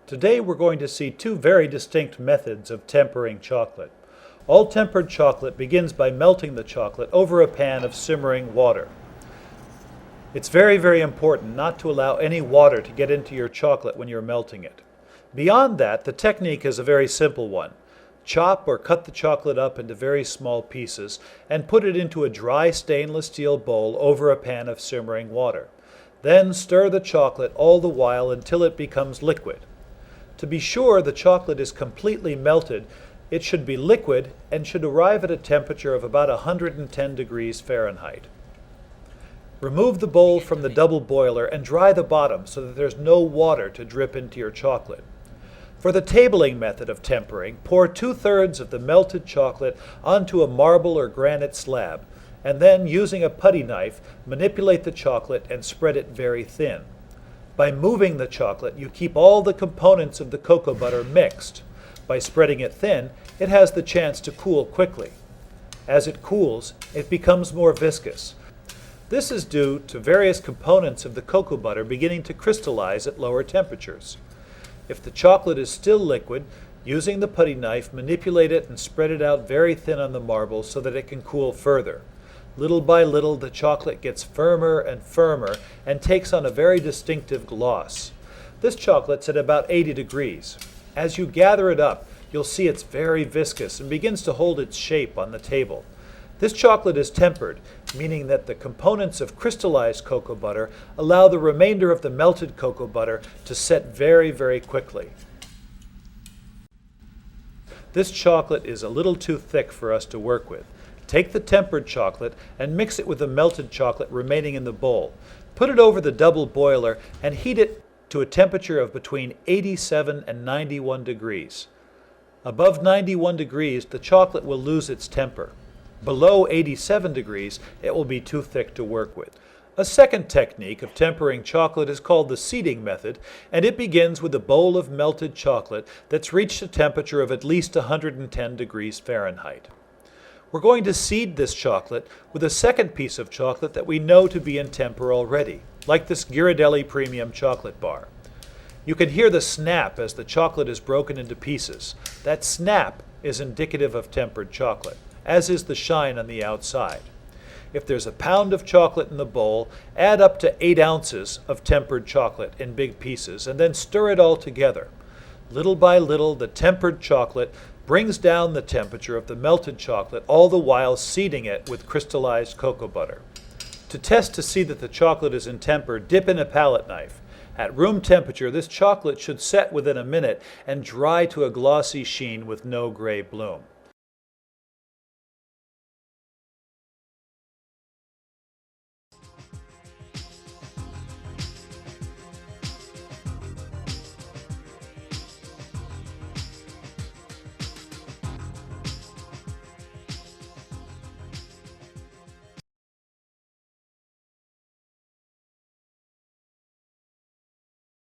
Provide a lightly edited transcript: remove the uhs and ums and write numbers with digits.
Today we're going to see two very distinct methods of tempering chocolate. All tempered chocolate begins by melting the chocolate over a pan of simmering water. It's very important not to allow any water to get into your chocolate when you're melting it. Beyond that, the technique is a very simple one. Chop or cut the chocolate up into very small pieces and put it into a dry stainless steel bowl over a pan of simmering water. Then stir the chocolate all the while until it becomes liquid. To be sure the chocolate is completely melted, it should be liquid and should arrive at a temperature of about 110 degrees Fahrenheit. Remove the bowl from the double boiler and dry the bottom so that there's no water to drip into your chocolate. For the tabling method of tempering, pour 2/3 of the melted chocolate onto a marble or granite slab, and then, using a putty knife, manipulate the chocolate and spread it very thin. By moving the chocolate, you keep all the components of the cocoa butter mixed. By spreading it thin, it has the chance to cool quickly. As it cools, it becomes more viscous. This is due to various components of the cocoa butter beginning to crystallize at lower temperatures. If the chocolate is still liquid, using the putty knife, manipulate it and spread it out very thin on the marble so that it can cool further. Little by little, the chocolate gets firmer and firmer and takes on a very distinctive gloss. This chocolate's at about 80 degrees. As you gather it up, you'll see it's very viscous and begins to hold its shape on the table. This chocolate is tempered, meaning that the components of crystallized cocoa butter allow the remainder of the melted cocoa butter to set very quickly. This chocolate is a little too thick for us to work with. Take the tempered chocolate and mix it with the melted chocolate remaining in the bowl. Put it over the double boiler and heat it to a temperature of between 87 and 91 degrees. Above 91 degrees, the chocolate will lose its temper. Below 87 degrees, it will be too thick to work with. A second technique of tempering chocolate is called the seeding method, and it begins with a bowl of melted chocolate that's reached a temperature of at least 110 degrees Fahrenheit. We're going to seed this chocolate with a second piece of chocolate that we know to be in temper already, like this Ghirardelli premium chocolate bar. You can hear the snap as the chocolate is broken into pieces. That snap is indicative of tempered chocolate, as is the shine on the outside. If there's a pound of chocolate in the bowl, add up to 8 ounces of tempered chocolate in big pieces and then stir it all together. Little by little, the tempered chocolate brings down the temperature of the melted chocolate, all the while seeding it with crystallized cocoa butter. To test to see that the chocolate is in temper, dip in a palette knife. At room temperature, this chocolate should set within a minute and dry to a glossy sheen with no gray bloom.